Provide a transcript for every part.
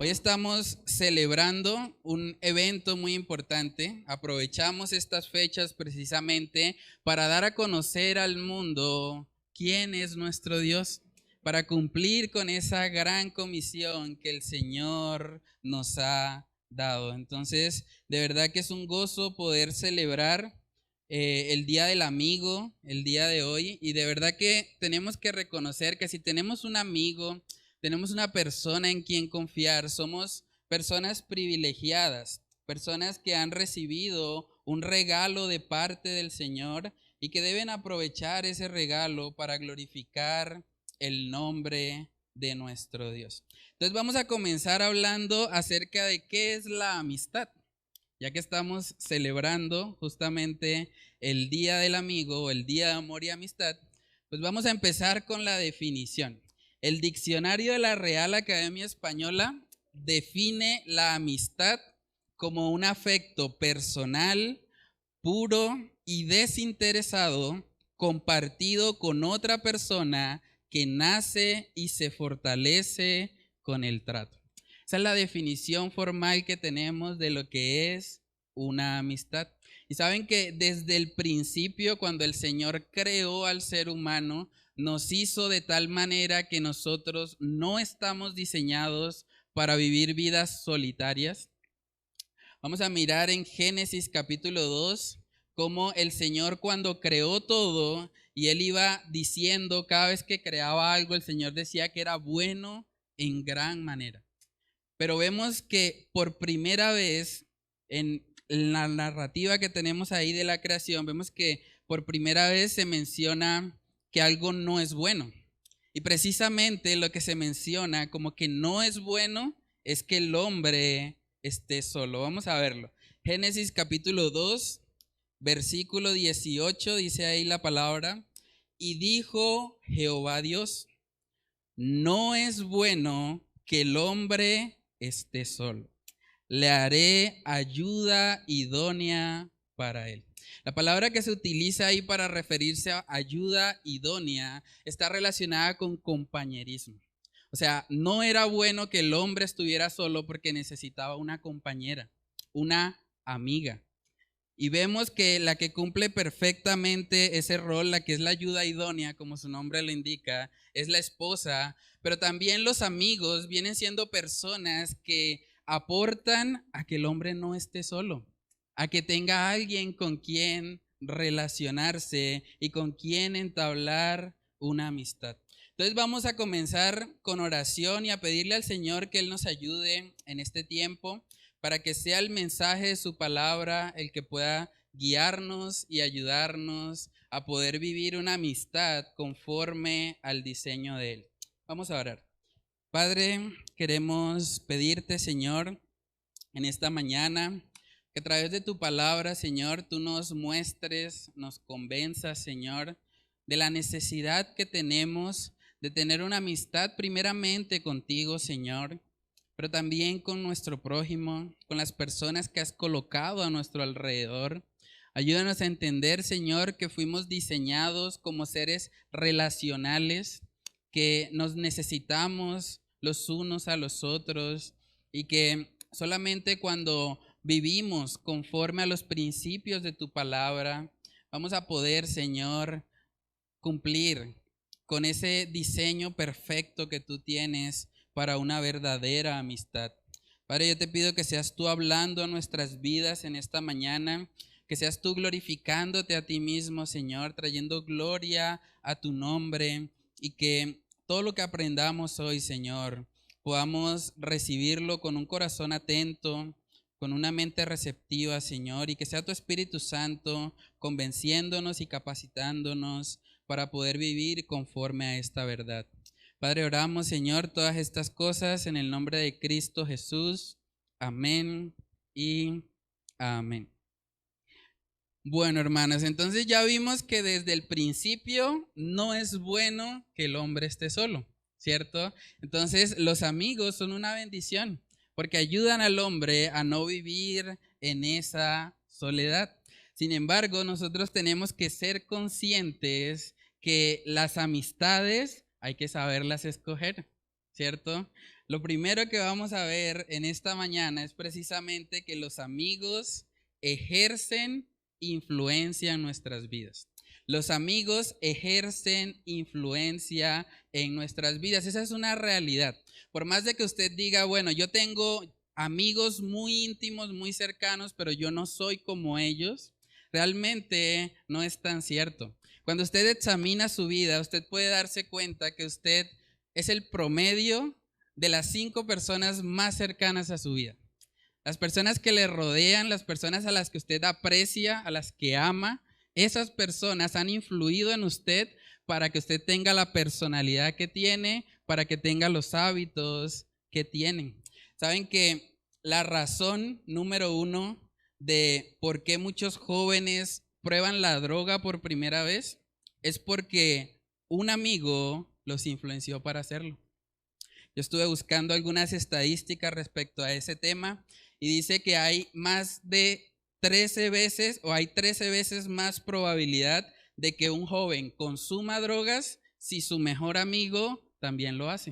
Hoy estamos celebrando un evento muy importante. Aprovechamos estas fechas precisamente para dar a conocer al mundo quién es nuestro Dios, para cumplir con esa gran comisión que el Señor nos ha dado. Entonces, de verdad que es un gozo poder celebrar el Día del Amigo, el día de hoy, y de verdad que tenemos que reconocer que si tenemos un amigo, tenemos una persona en quien confiar, somos personas privilegiadas, personas que han recibido un regalo de parte del Señor y que deben aprovechar ese regalo para glorificar el nombre de nuestro Dios. Entonces vamos a comenzar hablando acerca de qué es la amistad. Ya que estamos celebrando justamente el Día del Amigo o el Día de Amor y Amistad, pues vamos a empezar con la definición. El diccionario de la Real Academia Española define la amistad como un afecto personal, puro y desinteresado, compartido con otra persona que nace y se fortalece con el trato. Esa es la definición formal que tenemos de lo que es una amistad. Y saben que desde el principio, cuando el Señor creó al ser humano, nos hizo de tal manera que nosotros no estamos diseñados para vivir vidas solitarias. Vamos a mirar en Génesis capítulo 2 cómo el Señor cuando creó todo y Él iba diciendo cada vez que creaba algo, el Señor decía que era bueno en gran manera. Pero vemos que por primera vez en la narrativa que tenemos ahí de la creación, vemos que por primera vez se menciona que algo no es bueno. Y precisamente lo que se menciona como que no es bueno es que el hombre esté solo. Vamos a verlo. Génesis capítulo 2, versículo 18, dice ahí la palabra: y dijo Jehová Dios, no es bueno que el hombre esté solo. Le haré ayuda idónea para él. La palabra que se utiliza ahí para referirse a ayuda idónea está relacionada con compañerismo. O sea, no era bueno que el hombre estuviera solo porque necesitaba una compañera, una amiga. Y vemos que la que cumple perfectamente ese rol, la que es la ayuda idónea, como su nombre lo indica, es la esposa, pero también los amigos vienen siendo personas que aportan a que el hombre no esté solo, a que tenga alguien con quien relacionarse y con quien entablar una amistad. Entonces vamos a comenzar con oración y a pedirle al Señor que Él nos ayude en este tiempo, para que sea el mensaje de su palabra el que pueda guiarnos y ayudarnos a poder vivir una amistad conforme al diseño de Él. Vamos a orar. Padre, queremos pedirte, Señor, en esta mañana, que a través de tu palabra, Señor, tú nos muestres, nos convenzas, Señor, de la necesidad que tenemos de tener una amistad primeramente contigo, Señor, pero también con nuestro prójimo, con las personas que has colocado a nuestro alrededor. Ayúdanos a entender, Señor, que fuimos diseñados como seres relacionales, que nos necesitamos los unos a los otros y que solamente cuando vivimos conforme a los principios de tu palabra, vamos a poder, Señor, cumplir con ese diseño perfecto que tú tienes para una verdadera amistad. Padre, yo te pido que seas tú hablando a nuestras vidas en esta mañana, que seas tú glorificándote a ti mismo, Señor, trayendo gloria a tu nombre, y que todo lo que aprendamos hoy, Señor, podamos recibirlo con un corazón atento, con una mente receptiva, Señor, y que sea tu Espíritu Santo convenciéndonos y capacitándonos para poder vivir conforme a esta verdad. Padre, oramos, Señor, todas estas cosas en el nombre de Cristo Jesús. Amén y amén. Bueno, hermanos, entonces ya vimos que desde el principio no es bueno que el hombre esté solo, ¿cierto? Entonces los amigos son una bendición porque ayudan al hombre a no vivir en esa soledad. Sin embargo, nosotros tenemos que ser conscientes que las amistades hay que saberlas escoger, ¿cierto? Lo primero que vamos a ver en esta mañana es precisamente que los amigos ejercen influencia en nuestras vidas. Los amigos ejercen influencia en nuestras vidas. Esa es una realidad. Por más de que usted diga, bueno, yo tengo amigos muy íntimos, muy cercanos, pero yo no soy como ellos, realmente no es tan cierto. Cuando usted examina su vida, usted puede darse cuenta que usted es el promedio de las 5 personas más cercanas a su vida. Las personas que le rodean, las personas a las que usted aprecia, a las que ama, esas personas han influido en usted para que usted tenga la personalidad que tiene, para que tenga los hábitos que tienen. Saben que la razón número 1 de por qué muchos jóvenes prueban la droga por primera vez es porque un amigo los influenció para hacerlo. Yo estuve buscando algunas estadísticas respecto a ese tema y dice que hay más de 13 veces o hay 13 veces más probabilidad de que un joven consuma drogas si su mejor amigo también lo hace.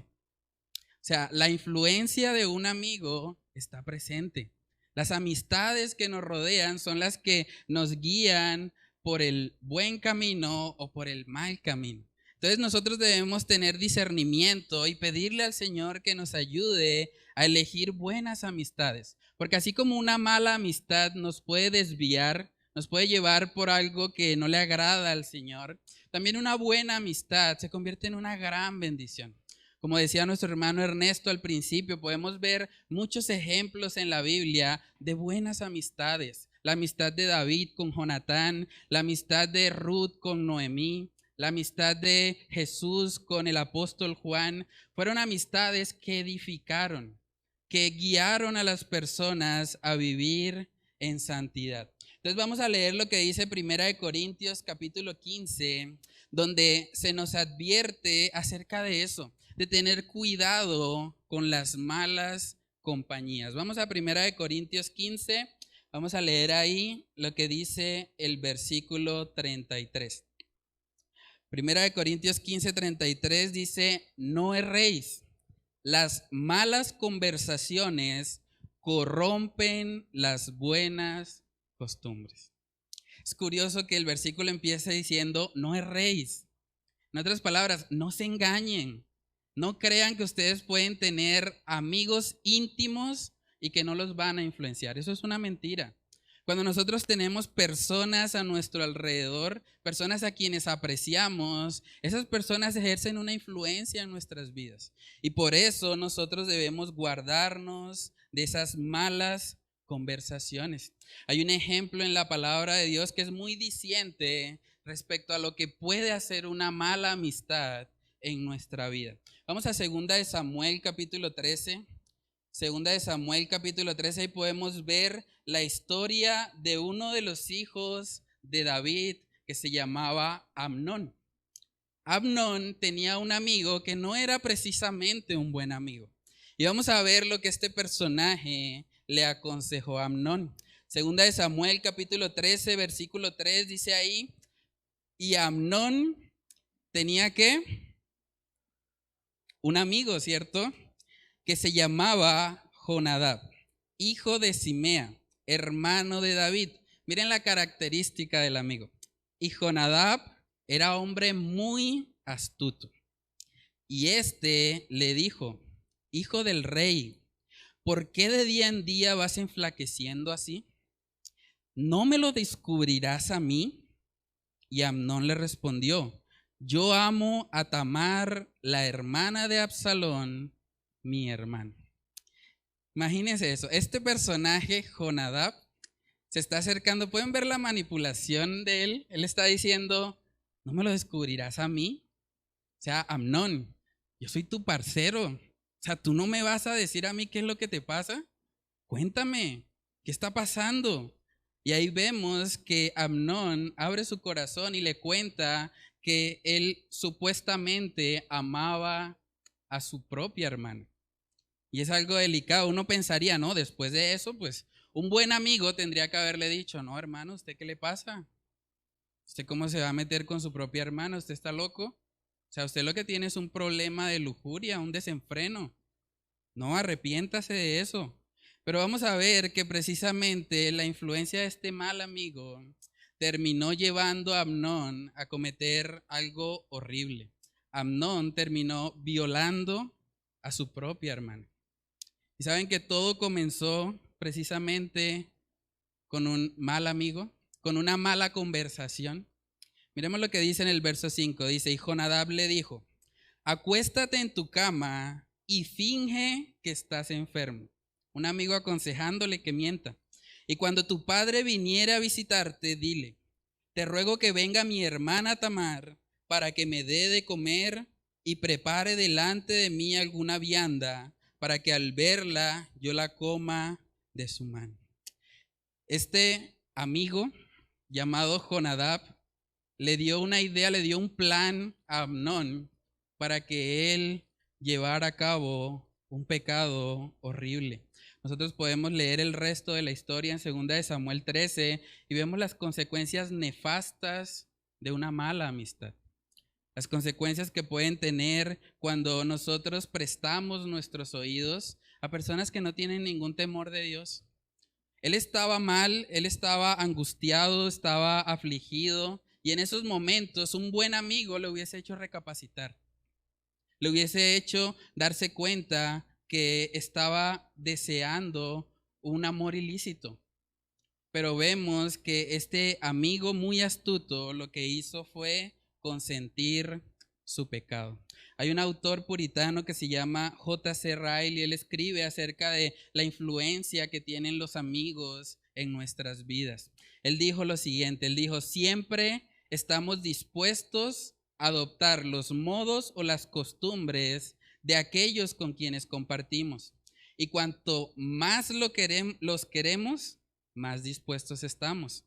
O sea, la influencia de un amigo está presente. Las amistades que nos rodean son las que nos guían por el buen camino o por el mal camino. Entonces nosotros debemos tener discernimiento y pedirle al Señor que nos ayude a elegir buenas amistades. Porque así como una mala amistad nos puede desviar, nos puede llevar por algo que no le agrada al Señor, también una buena amistad se convierte en una gran bendición. Como decía nuestro hermano Ernesto al principio, podemos ver muchos ejemplos en la Biblia de buenas amistades. La amistad de David con Jonatán, la amistad de Ruth con Noemí, la amistad de Jesús con el apóstol Juan. Fueron amistades que edificaron, que guiaron a las personas a vivir en santidad. Entonces vamos a leer lo que dice 1 Corintios capítulo 15, donde se nos advierte acerca de eso, de tener cuidado con las malas compañías. Vamos a 1 Corintios 15, vamos a leer ahí lo que dice el versículo 33. 1 Corintios 15, 33 dice, no erréis, las malas conversaciones corrompen las buenas costumbres. Es curioso que el versículo empiece diciendo, no erréis. En otras palabras, no se engañen. No crean que ustedes pueden tener amigos íntimos y que no los van a influenciar. Eso es una mentira. Cuando nosotros tenemos personas a nuestro alrededor, personas a quienes apreciamos, esas personas ejercen una influencia en nuestras vidas. Y por eso nosotros debemos guardarnos de esas malas conversaciones. Hay un ejemplo en la palabra de Dios que es muy diciente respecto a lo que puede hacer una mala amistad en nuestra vida. Vamos a 2 de Samuel capítulo 13. 2 de Samuel capítulo 13, ahí podemos ver la historia de uno de los hijos de David que se llamaba Amnón. Amnón tenía un amigo que no era precisamente un buen amigo. Y vamos a ver lo que este personaje le aconsejó a Amnón. 2 de Samuel capítulo 13, versículo 3 dice ahí, y Amnón tenía ¿qué? Un amigo, ¿cierto? Que se llamaba Jonadab, hijo de Simea, hermano de David. Miren la característica del amigo. Y Jonadab era hombre muy astuto. Y este le dijo, hijo del rey, ¿por qué de día en día vas enflaqueciendo así? ¿No me lo descubrirás a mí? Y Amnón le respondió, yo amo a Tamar, la hermana de Absalón, mi hermano. Imagínense eso. Este personaje, Jonadab, se está acercando. ¿Pueden ver la manipulación de él? Él está diciendo, ¿no me lo descubrirás a mí? O sea, Amnón, yo soy tu parcero. O sea, ¿tú no me vas a decir a mí qué es lo que te pasa? Cuéntame, ¿qué está pasando? Y ahí vemos que Amnón abre su corazón y le cuenta que él supuestamente amaba a su propia hermana. Y es algo delicado. Uno pensaría, ¿no? Después de eso, pues un buen amigo tendría que haberle dicho, no, hermano, ¿usted qué le pasa? ¿Usted cómo se va a meter con su propia hermana? ¿Usted está loco? O sea, usted lo que tiene es un problema de lujuria, un desenfreno. No, arrepiéntase de eso. Pero vamos a ver que precisamente la influencia de este mal amigo terminó llevando a Amnón a cometer algo horrible. Amnón terminó violando a su propia hermana. Y saben que todo comenzó precisamente con un mal amigo, con una mala conversación. Miremos lo que dice en el verso 5. Dice, y Jonadab le dijo, acuéstate en tu cama y finge que estás enfermo. Un amigo aconsejándole que mienta. Y cuando tu padre viniera a visitarte, dile, te ruego que venga mi hermana Tamar para que me dé de comer y prepare delante de mí alguna vianda para que al verla yo la coma de su mano. Este amigo llamado Jonadab le dio una idea, le dio un plan a Amnón para que él llevara a cabo un pecado horrible. Nosotros podemos leer el resto de la historia en 2 de Samuel 13 y vemos las consecuencias nefastas de una mala amistad. Las consecuencias que pueden tener cuando nosotros prestamos nuestros oídos a personas que no tienen ningún temor de Dios. Él estaba mal, él estaba angustiado, estaba afligido, y en esos momentos un buen amigo le hubiese hecho recapacitar. Le hubiese hecho darse cuenta que estaba deseando un amor ilícito. Pero vemos que este amigo muy astuto lo que hizo fue consentir su pecado. Hay un autor puritano que se llama J.C. Ryle y él escribe acerca de la influencia que tienen los amigos en nuestras vidas. Él dijo lo siguiente, él dijo, siempre estamos dispuestos a adoptar los modos o las costumbres de aquellos con quienes compartimos. Y cuanto más los queremos, más dispuestos estamos.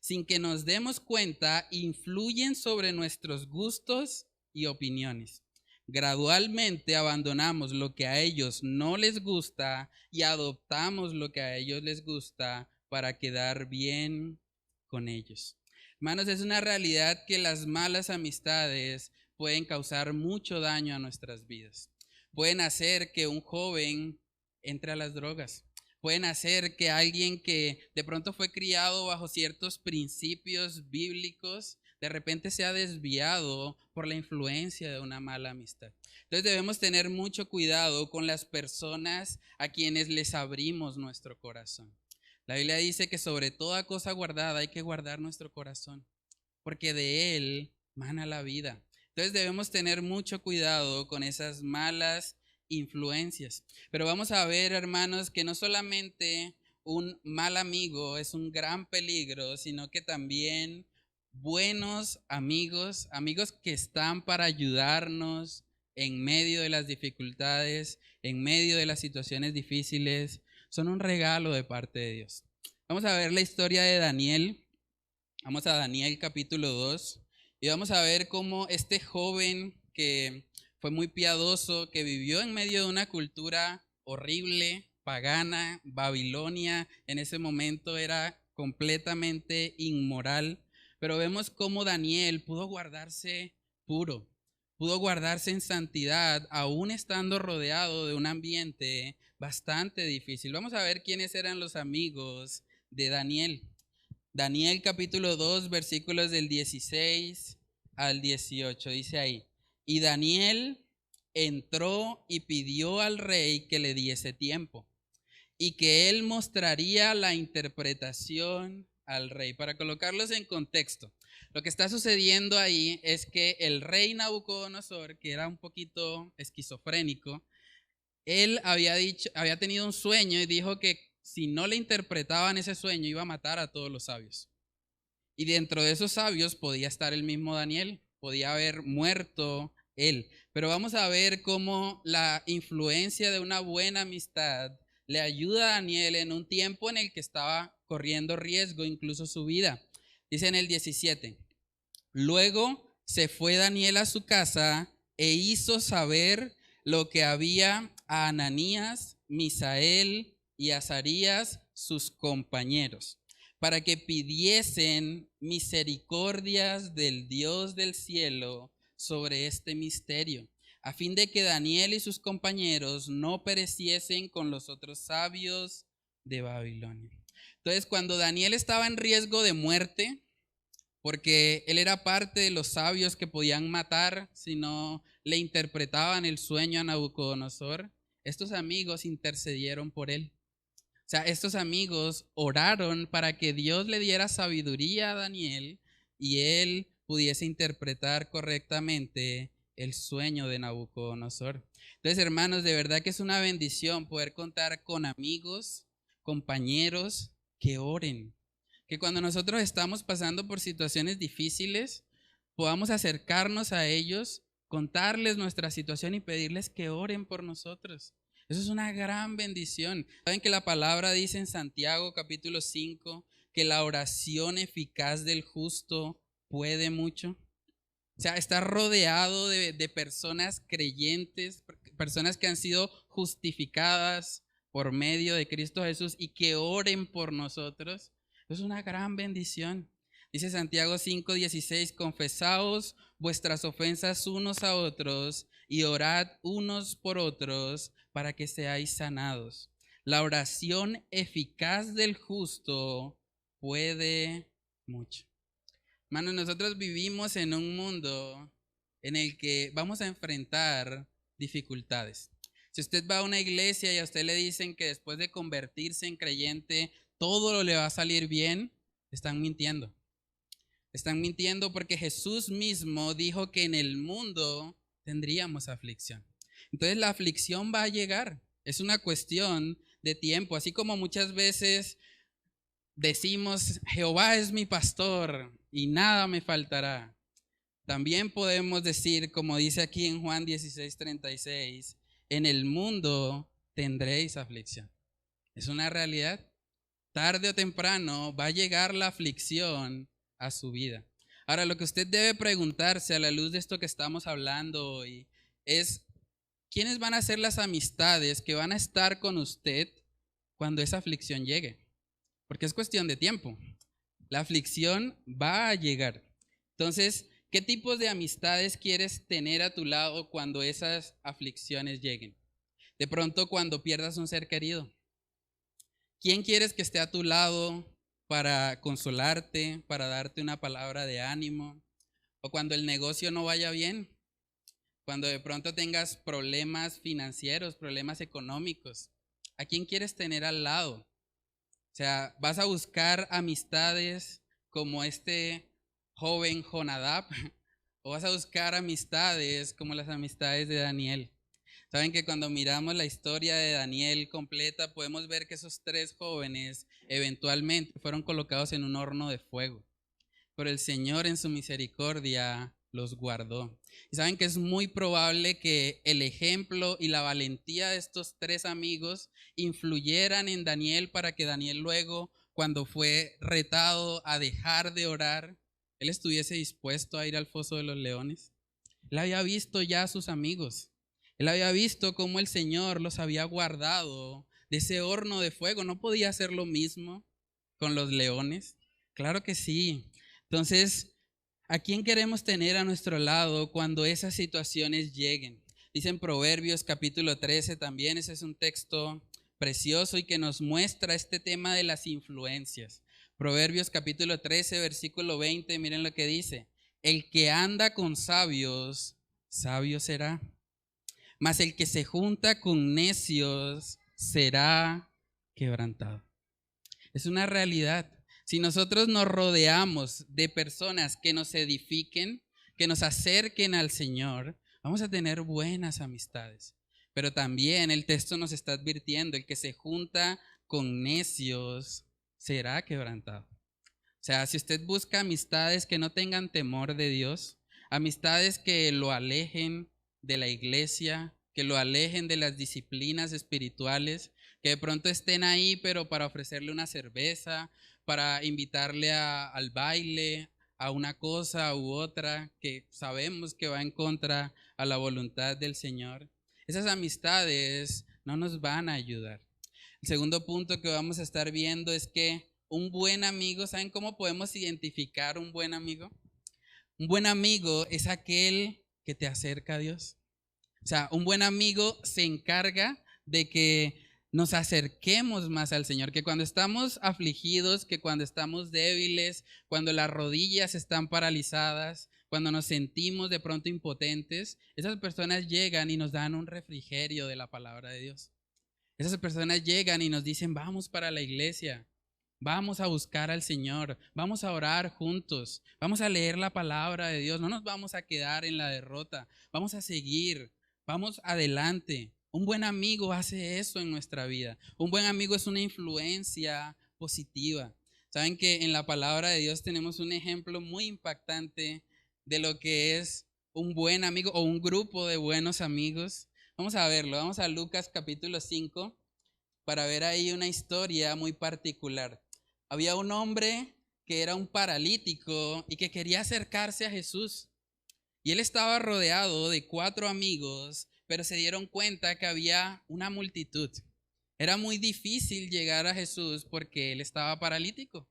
Sin que nos demos cuenta, influyen sobre nuestros gustos y opiniones. Gradualmente abandonamos lo que a ellos no les gusta y adoptamos lo que a ellos les gusta para quedar bien con ellos. Hermanos, es una realidad que las malas amistades pueden causar mucho daño a nuestras vidas. Pueden hacer que un joven entre a las drogas. Pueden hacer que alguien que de pronto fue criado bajo ciertos principios bíblicos, de repente sea desviado por la influencia de una mala amistad. Entonces debemos tener mucho cuidado con las personas a quienes les abrimos nuestro corazón. La Biblia dice que sobre toda cosa guardada hay que guardar nuestro corazón, porque de él mana la vida. Entonces debemos tener mucho cuidado con esas malas influencias. Pero vamos a ver, hermanos, que no solamente un mal amigo es un gran peligro, sino que también buenos amigos, amigos que están para ayudarnos en medio de las dificultades, en medio de las situaciones difíciles, son un regalo de parte de Dios. Vamos a ver la historia de Daniel. Vamos a Daniel capítulo 2 y vamos a ver cómo este joven que fue muy piadoso, que vivió en medio de una cultura horrible, pagana, Babilonia, en ese momento era completamente inmoral, pero vemos cómo Daniel pudo guardarse puro, pudo guardarse en santidad, aún estando rodeado de un ambiente bastante difícil. Vamos a ver quiénes eran los amigos de Daniel. Daniel capítulo 2, versículos del 16 al 18, dice ahí. Y Daniel entró y pidió al rey que le diese tiempo y que él mostraría la interpretación al rey. Para colocarlos en contexto, lo que está sucediendo ahí es que el rey Nabucodonosor, que era un poquito esquizofrénico, él había tenido un sueño y dijo que si no le interpretaban ese sueño iba a matar a todos los sabios. Y dentro de esos sabios podía estar el mismo Daniel, podía haber muerto él. Pero vamos a ver cómo la influencia de una buena amistad le ayuda a Daniel en un tiempo en el que estaba corriendo riesgo, incluso su vida. Dice en el 17, luego se fue Daniel a su casa e hizo saber lo que había a Ananías, Misael y Azarías, sus compañeros, para que pidiesen misericordias del Dios del cielo sobre este misterio, a fin de que Daniel y sus compañeros no pereciesen con los otros sabios de Babilonia. Entonces, cuando Daniel estaba en riesgo de muerte, porque él era parte de los sabios que podían matar si no le interpretaban el sueño a Nabucodonosor, estos amigos intercedieron por él. O sea, estos amigos oraron para que Dios le diera sabiduría a Daniel y él pudiese interpretar correctamente el sueño de Nabucodonosor. Entonces, hermanos, de verdad que es una bendición poder contar con amigos, compañeros que oren. Que cuando nosotros estamos pasando por situaciones difíciles, podamos acercarnos a ellos, contarles nuestra situación y pedirles que oren por nosotros. Eso es una gran bendición. ¿Saben que la palabra dice en Santiago capítulo 5 que la oración eficaz del justo puede mucho? O sea, está rodeado de personas creyentes, personas que han sido justificadas por medio de Cristo Jesús y que oren por nosotros. Es una gran bendición. Dice Santiago 5:16, confesaos vuestras ofensas unos a otros y orad unos por otros para que seáis sanados. La oración eficaz del justo puede mucho. Hermanos, nosotros vivimos en un mundo en el que vamos a enfrentar dificultades. Si usted va a una iglesia y a usted le dicen que después de convertirse en creyente todo le va a salir bien, están mintiendo. Están mintiendo porque Jesús mismo dijo que en el mundo tendríamos aflicción. Entonces la aflicción va a llegar. Es una cuestión de tiempo. Así como muchas veces decimos, Jehová es mi pastor y nada me faltará. También podemos decir, como dice aquí en Juan 16:36, en el mundo tendréis aflicción. Es una realidad. Tarde o temprano va a llegar la aflicción a su vida. Ahora, lo que usted debe preguntarse a la luz de esto que estamos hablando hoy es, ¿quiénes van a ser las amistades que van a estar con usted cuando esa aflicción llegue? Porque es cuestión de tiempo. La aflicción va a llegar. Entonces, ¿qué tipos de amistades quieres tener a tu lado cuando esas aflicciones lleguen? De pronto, cuando pierdas un ser querido. ¿Quién quieres que esté a tu lado para consolarte, para darte una palabra de ánimo? O cuando el negocio no vaya bien, cuando de pronto tengas problemas financieros, problemas económicos. ¿A quién quieres tener al lado? O sea, vas a buscar amistades como este joven Jonadab, o vas a buscar amistades como las amistades de Daniel. Saben que cuando miramos la historia de Daniel completa, podemos ver que esos tres jóvenes eventualmente fueron colocados en un horno de fuego. Pero el Señor en su misericordia los guardó. Y saben que es muy probable que el ejemplo y la valentía de estos tres amigos influyeran en Daniel para que Daniel luego, cuando fue retado a dejar de orar, él estuviese dispuesto a ir al foso de los leones. Él había visto ya a sus amigos. Él había visto cómo el Señor los había guardado de ese horno de fuego. ¿No podía hacer lo mismo con los leones? Claro que sí. Entonces, ¿a quién queremos tener a nuestro lado cuando esas situaciones lleguen? Dice en Proverbios capítulo 13 también, ese es un texto precioso y que nos muestra este tema de las influencias. Proverbios capítulo 13, versículo 20, miren lo que dice. El que anda con sabios, sabio será. Mas el que se junta con necios será quebrantado. Es una realidad. Si nosotros nos rodeamos de personas que nos edifiquen, que nos acerquen al Señor, vamos a tener buenas amistades. Pero también el texto nos está advirtiendo, el que se junta con necios será quebrantado. O sea, si usted busca amistades que no tengan temor de Dios, amistades que lo alejen de la iglesia, que lo alejen de las disciplinas espirituales, que de pronto estén ahí, pero para ofrecerle una cerveza, para invitarle al baile, a una cosa u otra que sabemos que va en contra a la voluntad del Señor. Esas amistades no nos van a ayudar. El segundo punto que vamos a estar viendo es que un buen amigo, ¿saben cómo podemos identificar un buen amigo? Un buen amigo es aquel que te acerca a Dios. O sea, un buen amigo se encarga de que nos acerquemos más al Señor, que cuando estamos afligidos, que cuando estamos débiles, cuando las rodillas están paralizadas, cuando nos sentimos de pronto impotentes, esas personas llegan y nos dan un refrigerio de la palabra de Dios. Esas personas llegan y nos dicen, vamos para la iglesia, vamos a buscar al Señor, vamos a orar juntos, vamos a leer la palabra de Dios, no nos vamos a quedar en la derrota, vamos a seguir, vamos adelante. Un buen amigo hace eso en nuestra vida. Un buen amigo es una influencia positiva. Saben que en la palabra de Dios tenemos un ejemplo muy impactante de lo que es un buen amigo o un grupo de buenos amigos. Vamos a verlo, vamos a Lucas capítulo 5 para ver ahí una historia muy particular. Había un hombre que era un paralítico y que quería acercarse a Jesús. Y él estaba rodeado de 4 amigos, pero se dieron cuenta que había una multitud. Era muy difícil llegar a Jesús porque él estaba paralítico.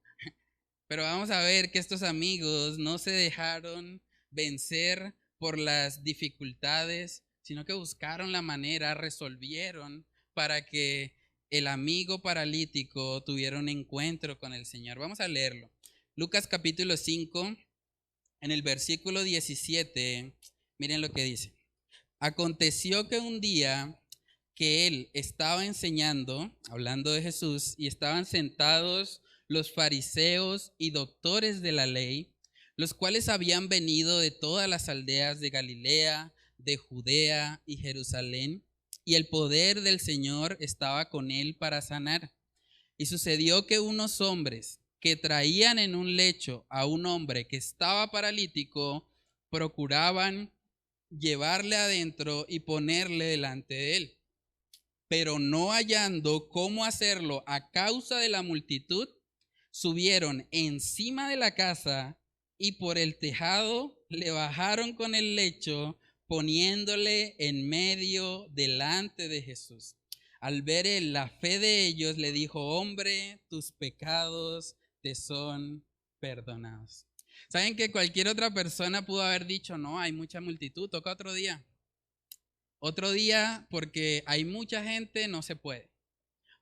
Pero vamos a ver que estos amigos no se dejaron vencer por las dificultades, sino que buscaron la manera, resolvieron para que el amigo paralítico tuviera un encuentro con el Señor. Vamos a leerlo. Lucas capítulo 5, en el versículo 17, miren lo que dice. Aconteció que un día que él estaba enseñando, hablando de Jesús, y estaban sentados los fariseos y doctores de la ley, los cuales habían venido de todas las aldeas de Galilea, de Judea y Jerusalén, y el poder del Señor estaba con él para sanar. Y sucedió que unos hombres que traían en un lecho a un hombre que estaba paralítico, procuraban llevarle adentro y ponerle delante de él. Pero no hallando cómo hacerlo a causa de la multitud, subieron encima de la casa y por el tejado le bajaron con el lecho, poniéndole en medio delante de Jesús. Al ver él la fe de ellos, le dijo, hombre, tus pecados te son perdonados. ¿Saben que cualquier otra persona pudo haber dicho, no, hay mucha multitud, toca otro día? Otro día porque hay mucha gente, no se puede.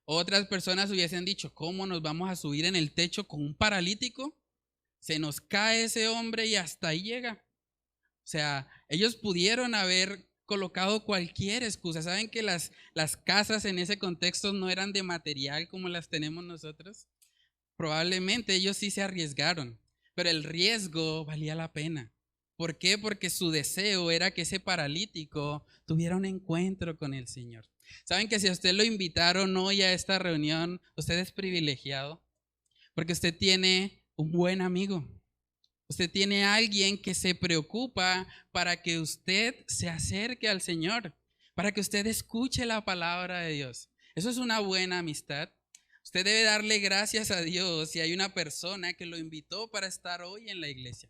Otras personas hubiesen dicho, ¿cómo nos vamos a subir en el techo con un paralítico? Se nos cae ese hombre y hasta ahí llega. O sea, ellos pudieron haber colocado cualquier excusa. ¿Saben que las casas en ese contexto no eran de material como las tenemos nosotros? Probablemente ellos sí se arriesgaron, pero el riesgo valía la pena. ¿Por qué? Porque su deseo era que ese paralítico tuviera un encuentro con el Señor. ¿Saben que si a usted lo invitaron hoy a esta reunión, usted es privilegiado? Porque usted tiene un buen amigo. Usted tiene a alguien que se preocupa para que usted se acerque al Señor, para que usted escuche la palabra de Dios. Eso es una buena amistad. Usted debe darle gracias a Dios si hay una persona que lo invitó para estar hoy en la iglesia.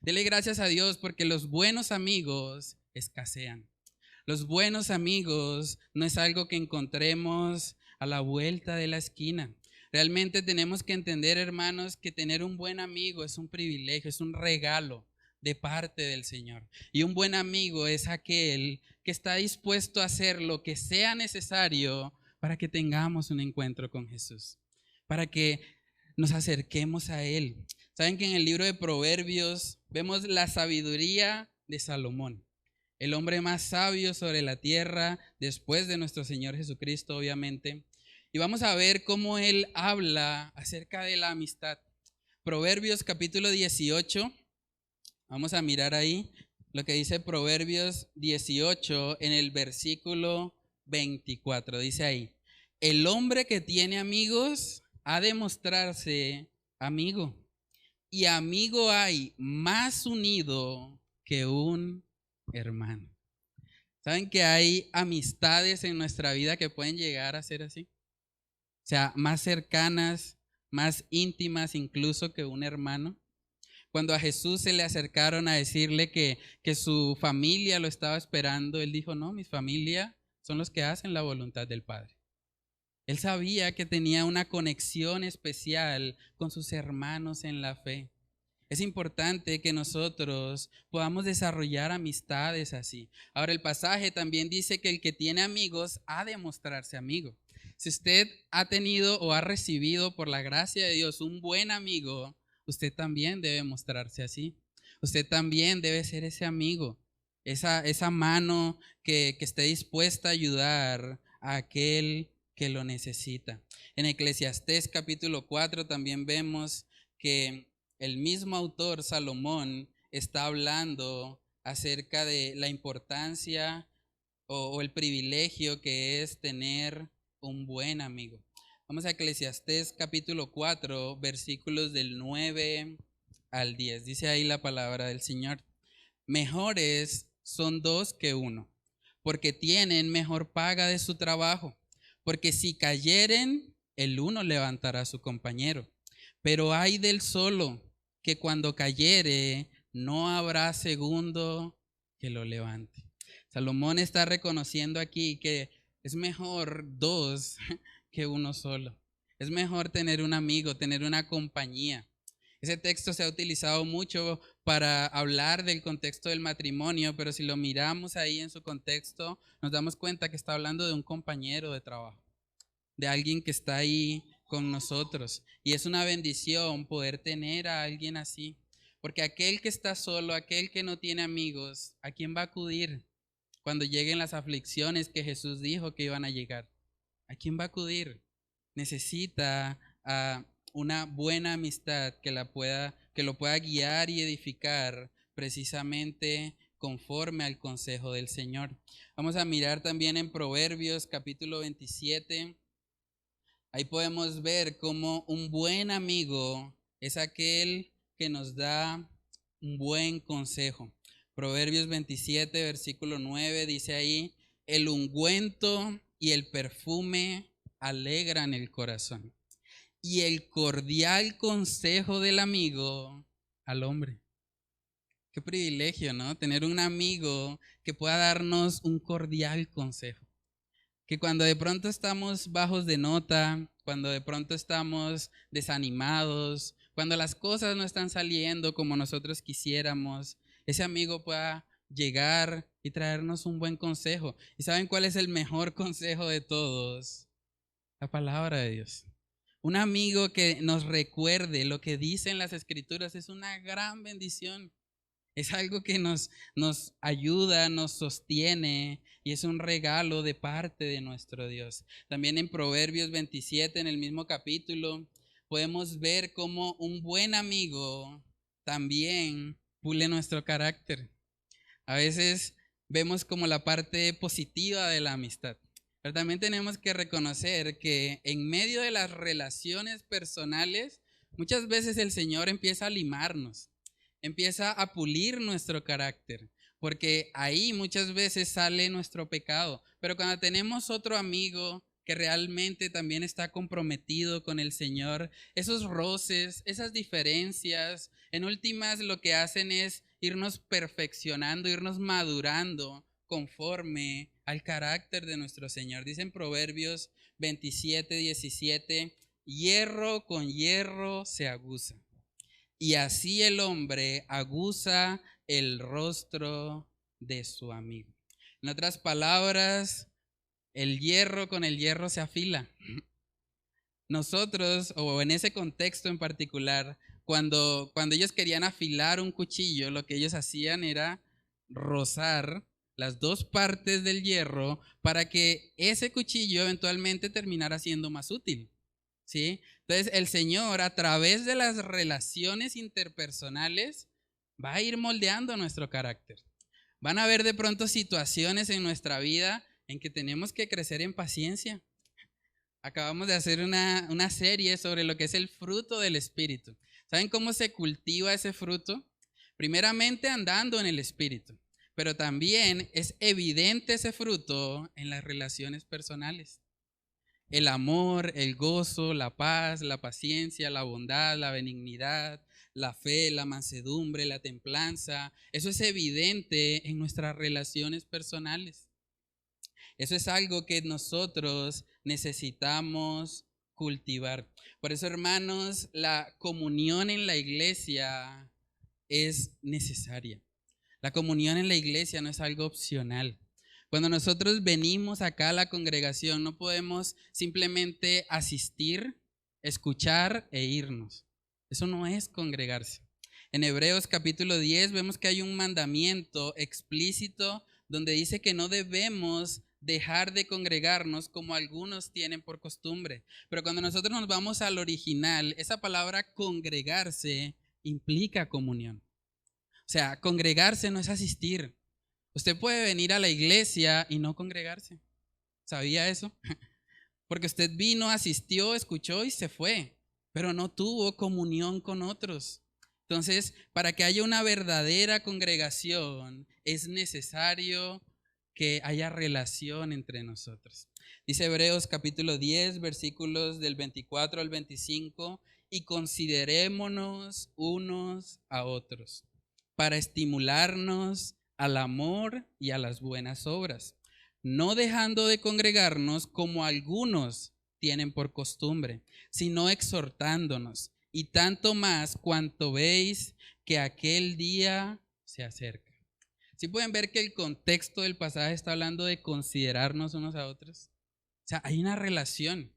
Dele gracias a Dios porque los buenos amigos escasean. Los buenos amigos no es algo que encontremos a la vuelta de la esquina. Realmente tenemos que entender, hermanos, que tener un buen amigo es un privilegio, es un regalo de parte del Señor. Y un buen amigo es aquel que está dispuesto a hacer lo que sea necesario para que tengamos un encuentro con Jesús, para que nos acerquemos a Él. Saben que en el libro de Proverbios vemos la sabiduría de Salomón, el hombre más sabio sobre la tierra después de nuestro Señor Jesucristo, obviamente. Y vamos a ver cómo él habla acerca de la amistad. Proverbios capítulo 18, vamos a mirar ahí lo que dice Proverbios 18 en el versículo 24. Dice ahí, el hombre que tiene amigos ha de mostrarse amigo. Y amigo hay más unido que un hermano. ¿Saben que hay amistades en nuestra vida que pueden llegar a ser así? O sea, más cercanas, más íntimas incluso que un hermano. Cuando a Jesús se le acercaron a decirle que su familia lo estaba esperando, él dijo, no, mi familia son los que hacen la voluntad del Padre. Él sabía que tenía una conexión especial con sus hermanos en la fe. Es importante que nosotros podamos desarrollar amistades así. Ahora, el pasaje también dice que el que tiene amigos ha de mostrarse amigo. Si usted ha tenido o ha recibido por la gracia de Dios un buen amigo, usted también debe mostrarse así. Usted también debe ser ese amigo, esa mano que esté dispuesta a ayudar a aquel que lo necesita. En Eclesiastés capítulo 4 también vemos que el mismo autor, Salomón, está hablando acerca de la importancia o el privilegio que es tener un buen amigo. Vamos a Eclesiastés capítulo 4, versículos del 9 al 10. Dice ahí la palabra del Señor. Mejores son dos que uno, porque tienen mejor paga de su trabajo. Porque si cayeren, el uno levantará a su compañero. Pero ay del solo, que cuando cayere, no habrá segundo que lo levante. Salomón está reconociendo aquí que es mejor dos que uno solo. Es mejor tener un amigo, tener una compañía. Ese texto se ha utilizado mucho para hablar del contexto del matrimonio, pero si lo miramos ahí en su contexto, nos damos cuenta que está hablando de un compañero de trabajo, de alguien que está ahí con nosotros. Y es una bendición poder tener a alguien así, porque aquel que está solo, aquel que no tiene amigos, ¿a quién va a acudir cuando lleguen las aflicciones que Jesús dijo que iban a llegar? ¿A quién va a acudir? Necesita a una buena amistad que lo pueda guiar y edificar precisamente conforme al consejo del Señor. Vamos a mirar también en Proverbios capítulo 27. Ahí podemos ver cómo un buen amigo es aquel que nos da un buen consejo. Proverbios 27, versículo 9 dice ahí, el ungüento y el perfume alegran el corazón, y el cordial consejo del amigo al hombre. Qué privilegio, ¿no? Tener un amigo que pueda darnos un cordial consejo. Que cuando de pronto estamos bajos de nota, cuando de pronto estamos desanimados, cuando las cosas no están saliendo como nosotros quisiéramos, ese amigo pueda llegar y traernos un buen consejo. ¿Y saben cuál es el mejor consejo de todos? La palabra de Dios. Un amigo que nos recuerde lo que dicen las Escrituras es una gran bendición. Es algo que nos ayuda, nos sostiene y es un regalo de parte de nuestro Dios. También en Proverbios 27, en el mismo capítulo, podemos ver cómo un buen amigo también pule nuestro carácter. A veces vemos como la parte positiva de la amistad, pero también tenemos que reconocer que en medio de las relaciones personales, muchas veces el Señor empieza a limarnos. Empieza a pulir nuestro carácter, porque ahí muchas veces sale nuestro pecado. Pero cuando tenemos otro amigo que realmente también está comprometido con el Señor, esos roces, esas diferencias, en últimas lo que hacen es irnos perfeccionando, irnos madurando conforme al carácter de nuestro Señor. Dice en Proverbios 27, 17, hierro con hierro se aguza. Y así el hombre aguza el rostro de su amigo. En otras palabras, el hierro con el hierro se afila. Nosotros, o en ese contexto en particular, cuando ellos querían afilar un cuchillo, lo que ellos hacían era rozar las dos partes del hierro para que ese cuchillo eventualmente terminara siendo más útil. ¿Sí? Entonces el Señor a través de las relaciones interpersonales va a ir moldeando nuestro carácter. Van a haber de pronto situaciones en nuestra vida en que tenemos que crecer en paciencia. Acabamos de hacer una serie sobre lo que es el fruto del Espíritu. ¿Saben cómo se cultiva ese fruto? Primeramente andando en el Espíritu, pero también es evidente ese fruto en las relaciones personales. El amor, el gozo, la paz, la paciencia, la bondad, la benignidad, la fe, la mansedumbre, la templanza. Eso es evidente en nuestras relaciones personales. Eso es algo que nosotros necesitamos cultivar. Por eso, hermanos, la comunión en la iglesia es necesaria. La comunión en la iglesia no es algo opcional. Cuando nosotros venimos acá a la congregación, no podemos simplemente asistir, escuchar e irnos. Eso no es congregarse. En Hebreos capítulo 10 vemos que hay un mandamiento explícito donde dice que no debemos dejar de congregarnos como algunos tienen por costumbre. Pero cuando nosotros nos vamos al original, esa palabra congregarse implica comunión. O sea, congregarse no es asistir. Usted puede venir a la iglesia y no congregarse. ¿Sabía eso? Porque usted vino, asistió, escuchó y se fue, pero no tuvo comunión con otros. Entonces, para que haya una verdadera congregación, es necesario que haya relación entre nosotros. Dice Hebreos capítulo 10, versículos del 24 al 25, y considerémonos unos a otros para estimularnos al amor y a las buenas obras, no dejando de congregarnos como algunos tienen por costumbre, sino exhortándonos, y tanto más cuanto veis que aquel día se acerca. ¿Sí pueden ver que el contexto del pasaje está hablando de considerarnos unos a otros? O sea, hay una relación,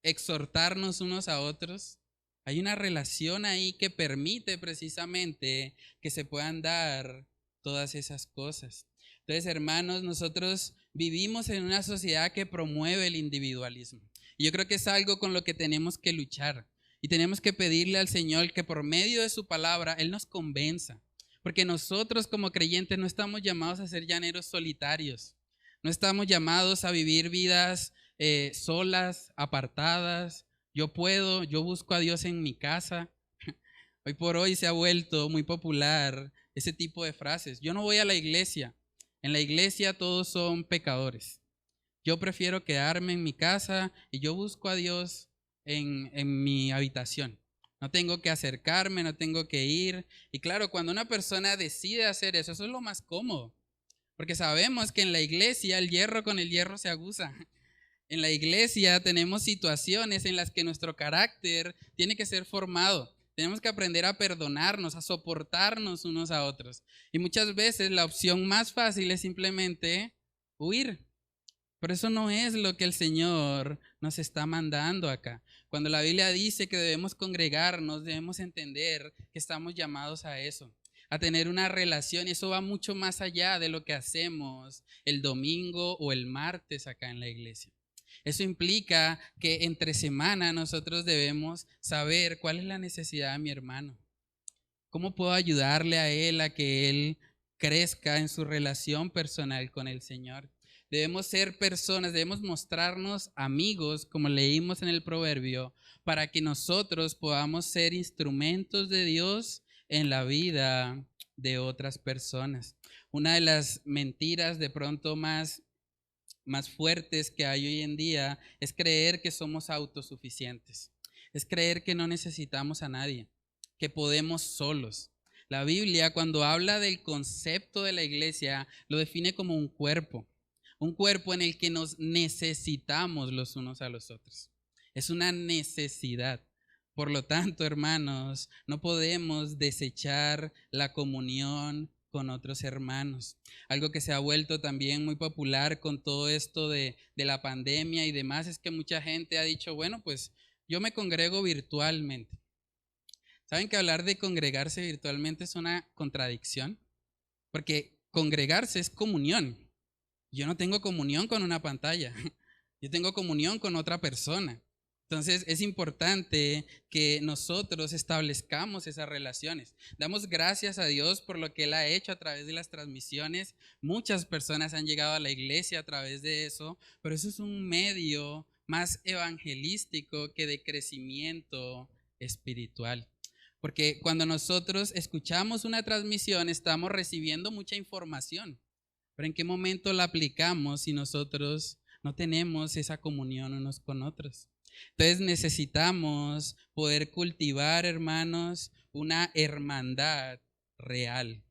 exhortarnos unos a otros. Hay una relación ahí que permite precisamente que se puedan dar todas esas cosas. Entonces, hermanos, nosotros vivimos en una sociedad que promueve el individualismo. Y yo creo que es algo con lo que tenemos que luchar. Y tenemos que pedirle al Señor que por medio de su palabra, Él nos convenza. Porque nosotros como creyentes no estamos llamados a ser llaneros solitarios. No estamos llamados a vivir vidas solas, apartadas. Yo puedo, yo busco a Dios en mi casa. Hoy por hoy se ha vuelto muy popular ese tipo de frases. Yo no voy a la iglesia. En la iglesia todos son pecadores. Yo prefiero quedarme en mi casa y yo busco a Dios en mi habitación. No tengo que acercarme, no tengo que ir. Y claro, cuando una persona decide hacer eso, eso es lo más cómodo. Porque sabemos que en la iglesia el hierro con el hierro se aguza. En la iglesia tenemos situaciones en las que nuestro carácter tiene que ser formado. Tenemos que aprender a perdonarnos, a soportarnos unos a otros. Y muchas veces la opción más fácil es simplemente huir. Pero eso no es lo que el Señor nos está mandando acá. Cuando la Biblia dice que debemos congregarnos, debemos entender que estamos llamados a eso, a tener una relación. Y eso va mucho más allá de lo que hacemos el domingo o el martes acá en la iglesia. Eso implica que entre semana nosotros debemos saber cuál es la necesidad de mi hermano. ¿Cómo puedo ayudarle a él a que él crezca en su relación personal con el Señor? Debemos ser personas, debemos mostrarnos amigos, como leímos en el proverbio, para que nosotros podamos ser instrumentos de Dios en la vida de otras personas. Una de las mentiras de pronto más fuertes que hay hoy en día es creer que somos autosuficientes. Es creer que no necesitamos a nadie, que podemos solos. La Biblia, cuando habla del concepto de la iglesia, lo define como un cuerpo en el que nos necesitamos los unos a los otros. Es una necesidad. Por lo tanto, hermanos, no podemos desechar la comunión con otros hermanos. Algo que se ha vuelto también muy popular con todo esto de la pandemia y demás es que mucha gente ha dicho, bueno, pues yo me congrego virtualmente. ¿Saben que hablar de congregarse virtualmente es una contradicción? Porque congregarse es comunión. Yo no tengo comunión con una pantalla, yo tengo comunión con otra persona. Entonces es importante que nosotros establezcamos esas relaciones. Damos gracias a Dios por lo que Él ha hecho a través de las transmisiones. Muchas personas han llegado a la iglesia a través de eso, pero eso es un medio más evangelístico que de crecimiento espiritual. Porque cuando nosotros escuchamos una transmisión estamos recibiendo mucha información. Pero ¿en qué momento la aplicamos si nosotros no tenemos esa comunión unos con otros? Entonces necesitamos poder cultivar, hermanos, una hermandad real.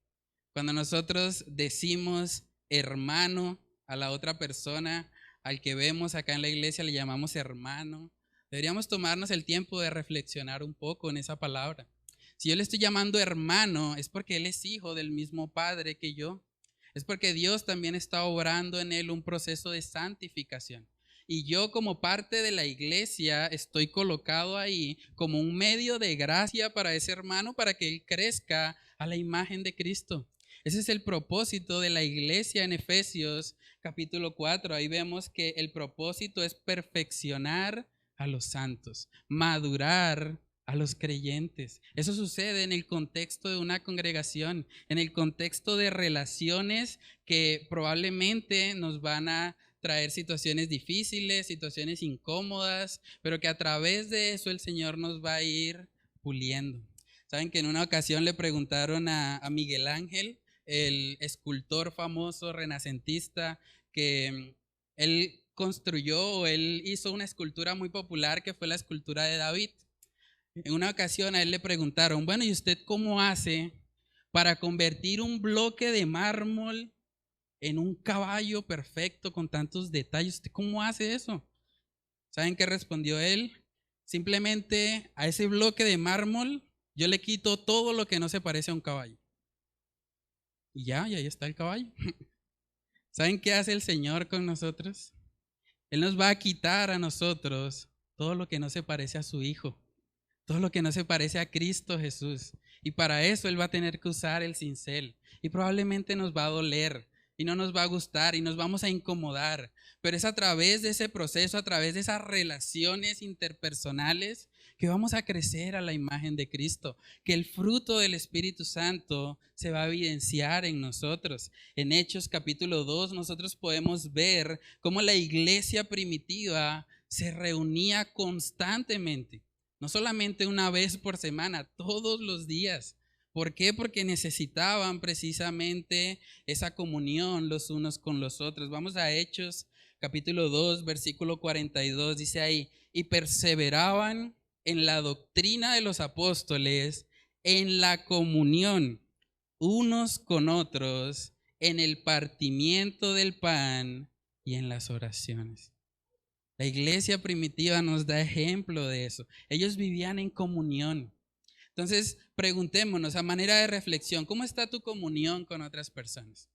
Cuando nosotros decimos hermano a la otra persona, al que vemos acá en la iglesia le llamamos hermano, deberíamos tomarnos el tiempo de reflexionar un poco en esa palabra. Si yo le estoy llamando hermano, es porque él es hijo del mismo Padre que yo. Es porque Dios también está obrando en él un proceso de santificación. Y yo como parte de la iglesia estoy colocado ahí como un medio de gracia para ese hermano para que él crezca a la imagen de Cristo. Ese es el propósito de la iglesia en Efesios capítulo 4. Ahí vemos que el propósito es perfeccionar a los santos, madurar a los creyentes. Eso sucede en el contexto de una congregación, en el contexto de relaciones que probablemente nos van a traer situaciones difíciles, situaciones incómodas, pero que a través de eso el Señor nos va a ir puliendo. Saben que en una ocasión le preguntaron a Miguel Ángel, el escultor famoso renacentista, que él construyó o él hizo una escultura muy popular que fue la escultura de David. En una ocasión a él le preguntaron, bueno, ¿y usted cómo hace para convertir un bloque de mármol en un caballo perfecto con tantos detalles? ¿Usted cómo hace eso? ¿Saben qué respondió él? Simplemente a ese bloque de mármol yo le quito todo lo que no se parece a un caballo. Y ahí está el caballo. ¿Saben qué hace el Señor con nosotros? Él nos va a quitar a nosotros todo lo que no se parece a su Hijo, todo lo que no se parece a Cristo Jesús. Y para eso Él va a tener que usar el cincel. Y probablemente nos va a doler y no nos va a gustar y nos vamos a incomodar. Pero es a través de ese proceso, a través de esas relaciones interpersonales, que vamos a crecer a la imagen de Cristo, que el fruto del Espíritu Santo se va a evidenciar en nosotros. En Hechos capítulo 2 nosotros podemos ver cómo la iglesia primitiva se reunía constantemente, no solamente una vez por semana, todos los días. ¿Por qué? Porque necesitaban precisamente esa comunión los unos con los otros. Vamos a Hechos capítulo 2, versículo 42, dice ahí, y perseveraban en la doctrina de los apóstoles, en la comunión unos con otros, en el partimiento del pan y en las oraciones. La iglesia primitiva nos da ejemplo de eso. Ellos vivían en comunión. Entonces, preguntémonos a manera de reflexión, ¿cómo está tu comunión con otras personas?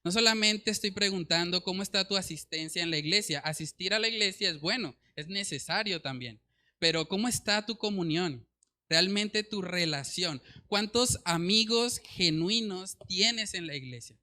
No solamente estoy preguntando cómo está tu asistencia en la iglesia. Asistir a la iglesia es bueno, es necesario también. Pero ¿cómo está tu comunión? Realmente tu relación. ¿Cuántos amigos genuinos tienes en la iglesia?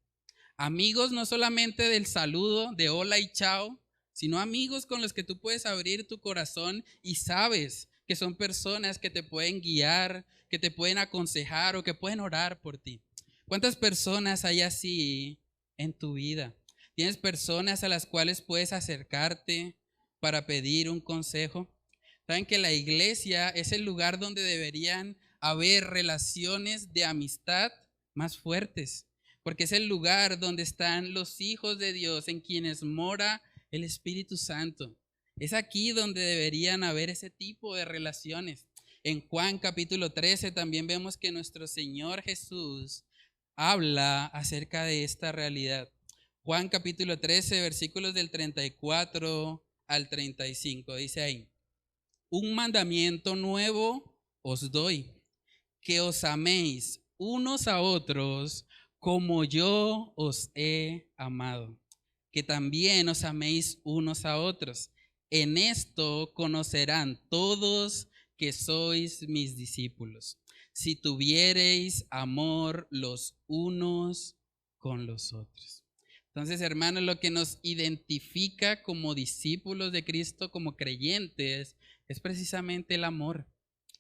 Amigos no solamente del saludo, de hola y chao, sino amigos con los que tú puedes abrir tu corazón y sabes que son personas que te pueden guiar, que te pueden aconsejar o que pueden orar por ti. ¿Cuántas personas hay así en tu vida? ¿Tienes personas a las cuales puedes acercarte para pedir un consejo? Saben que la iglesia es el lugar donde deberían haber relaciones de amistad más fuertes, porque es el lugar donde están los hijos de Dios en quienes mora el Espíritu Santo. Es aquí donde deberían haber ese tipo de relaciones. En Juan capítulo 13 también vemos que nuestro Señor Jesús habla acerca de esta realidad. Juan capítulo 13, versículos del 34 al 35, dice ahí, un mandamiento nuevo os doy, que os améis unos a otros como yo os he amado, que también os améis unos a otros. En esto conocerán todos que sois mis discípulos, si tuviereis amor los unos con los otros. Entonces, hermanos, lo que nos identifica como discípulos de Cristo, como creyentes, es precisamente el amor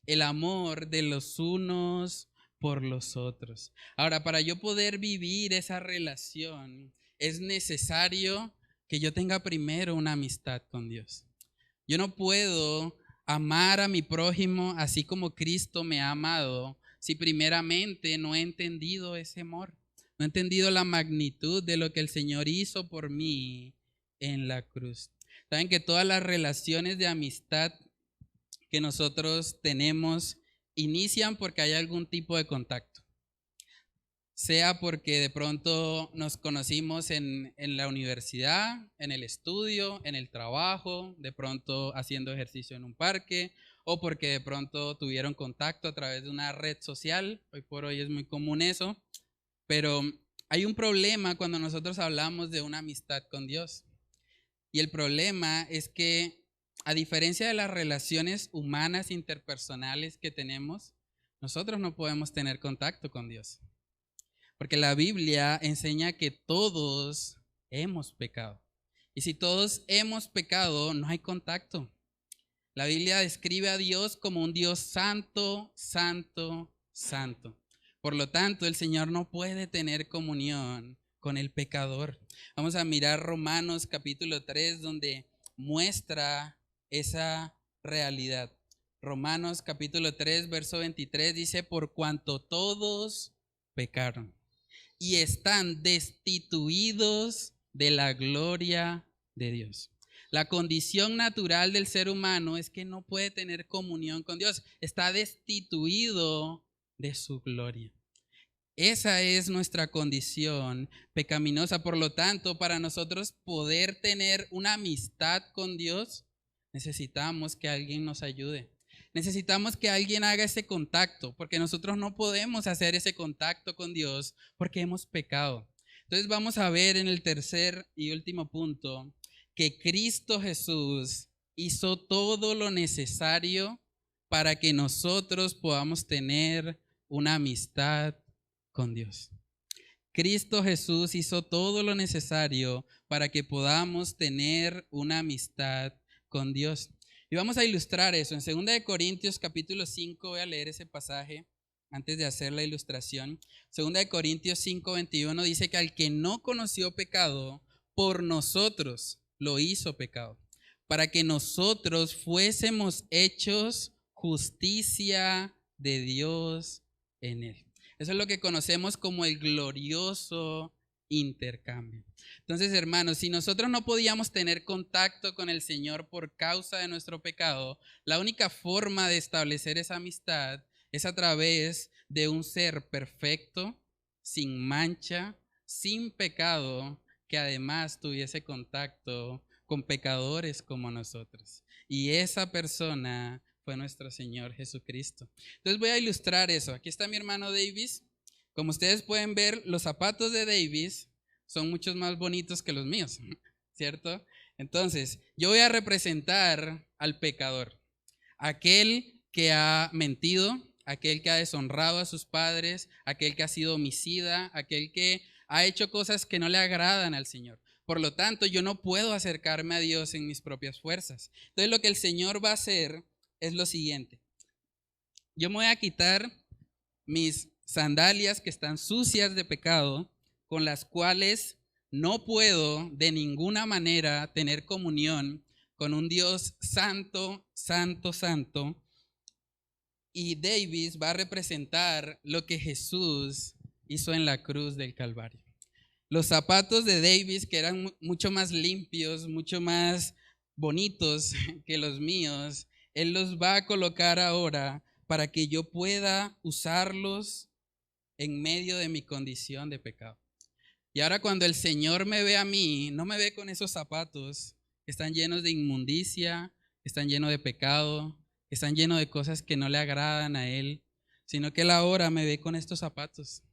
de los unos por los otros. Ahora, para yo poder vivir esa relación, es necesario que yo tenga primero una amistad con Dios. Yo no puedo amar a mi prójimo así como Cristo me ha amado si primeramente no he entendido ese amor, no he entendido la magnitud de lo que el Señor hizo por mí en la cruz. Saben que todas las relaciones de amistad que nosotros tenemos inician porque hay algún tipo de contacto. Sea porque de pronto nos conocimos en la universidad, en el estudio, en el trabajo, de pronto haciendo ejercicio en un parque, o porque de pronto tuvieron contacto a través de una red social. Hoy por hoy es muy común eso, pero hay un problema cuando nosotros hablamos de una amistad con Dios. Y el problema es que, a diferencia de las relaciones humanas interpersonales que tenemos, nosotros no podemos tener contacto con Dios. Porque la Biblia enseña que todos hemos pecado. Y si todos hemos pecado, no hay contacto. La Biblia describe a Dios como un Dios santo, santo, santo. Por lo tanto, el Señor no puede tener comunión con el pecador. Vamos a mirar Romanos capítulo 3, donde muestra esa realidad. Romanos capítulo 3, verso 23 dice, por cuanto todos pecaron y están destituidos de la gloria de Dios. La condición natural del ser humano es que no puede tener comunión con Dios. Está destituido de su gloria. Esa es nuestra condición pecaminosa. Por lo tanto, para nosotros poder tener una amistad con Dios, necesitamos que alguien nos ayude. Necesitamos que alguien haga ese contacto, porque nosotros no podemos hacer ese contacto con Dios porque hemos pecado. Entonces vamos a ver en el tercer y último punto que Cristo Jesús hizo todo lo necesario para que nosotros podamos tener una amistad con Dios. Cristo Jesús hizo todo lo necesario para que podamos tener una amistad con Dios. Y vamos a ilustrar eso. En 2 Corintios capítulo 5, voy a leer ese pasaje antes de hacer la ilustración. 2 Corintios 5, 21 dice que al que no conoció pecado, por nosotros lo hizo pecado, para que nosotros fuésemos hechos justicia de Dios en él. Eso es lo que conocemos como el glorioso intercambio. Entonces, hermanos, si nosotros no podíamos tener contacto con el Señor por causa de nuestro pecado, la única forma de establecer esa amistad es a través de un ser perfecto, sin mancha, sin pecado, que además tuviese contacto con pecadores como nosotros. Y esa persona fue nuestro Señor Jesucristo. Entonces voy a ilustrar eso. Aquí está mi hermano Davis. Como ustedes pueden ver, los zapatos de Davis son muchos más bonitos que los míos, ¿cierto? Entonces, yo voy a representar al pecador, aquel que ha mentido, aquel que ha deshonrado a sus padres, aquel que ha sido homicida, aquel que ha hecho cosas que no le agradan al Señor. Por lo tanto, yo no puedo acercarme a Dios en mis propias fuerzas. Entonces, lo que el Señor va a hacer es lo siguiente. Yo me voy a quitar mis sandalias que están sucias de pecado, con las cuales no puedo de ninguna manera tener comunión con un Dios santo, santo, santo. Y Davis va a representar lo que Jesús hizo en la cruz del Calvario. Los zapatos de Davis, que eran mucho más limpios, mucho más bonitos que los míos, él los va a colocar ahora para que yo pueda usarlos en medio de mi condición de pecado. Y ahora cuando el Señor me ve a mí, no me ve con esos zapatos que están llenos de inmundicia, que están llenos de pecado, que están llenos de cosas que no le agradan a Él, sino que Él ahora me ve con estos zapatos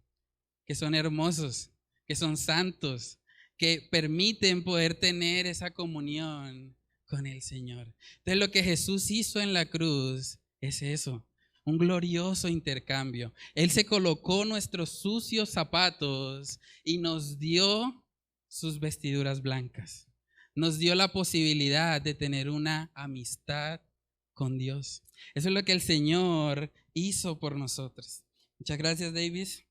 que son hermosos, que son santos, que permiten poder tener esa comunión con el Señor. Entonces lo que Jesús hizo en la cruz es eso, un glorioso intercambio. Él se colocó nuestros sucios zapatos y nos dio sus vestiduras blancas. Nos dio la posibilidad de tener una amistad con Dios. Eso es lo que el Señor hizo por nosotros. Muchas gracias, Davis.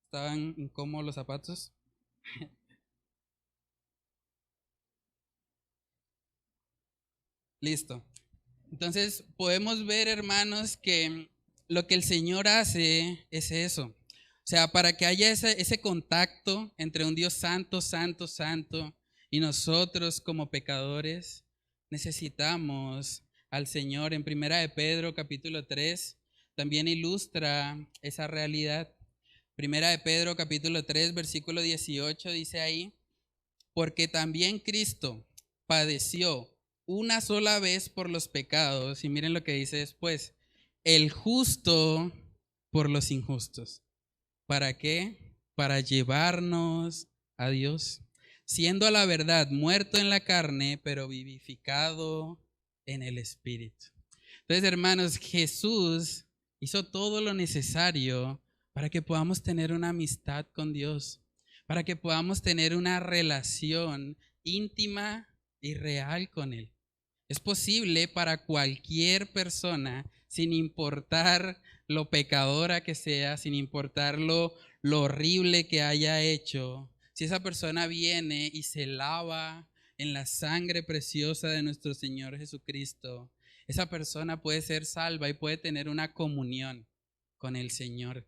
¿Estaban incómodos los zapatos? Listo. Entonces podemos ver, hermanos, que lo que el Señor hace es eso. O sea, para que haya ese contacto entre un Dios santo, santo, santo y nosotros como pecadores, necesitamos al Señor. En 1 de Pedro capítulo 3 también ilustra esa realidad. 1 de Pedro capítulo 3 versículo 18 dice ahí, porque también Cristo padeció una sola vez por los pecados, y miren lo que dice después, el justo por los injustos. ¿Para qué? Para llevarnos a Dios, siendo a la verdad muerto en la carne, pero vivificado en el Espíritu. Entonces, hermanos, Jesús hizo todo lo necesario para que podamos tener una amistad con Dios, para que podamos tener una relación íntima y real con Él. Es posible para cualquier persona, sin importar lo pecadora que sea, sin importar lo horrible que haya hecho. Si esa persona viene y se lava en la sangre preciosa de nuestro Señor Jesucristo, esa persona puede ser salva y puede tener una comunión con el Señor.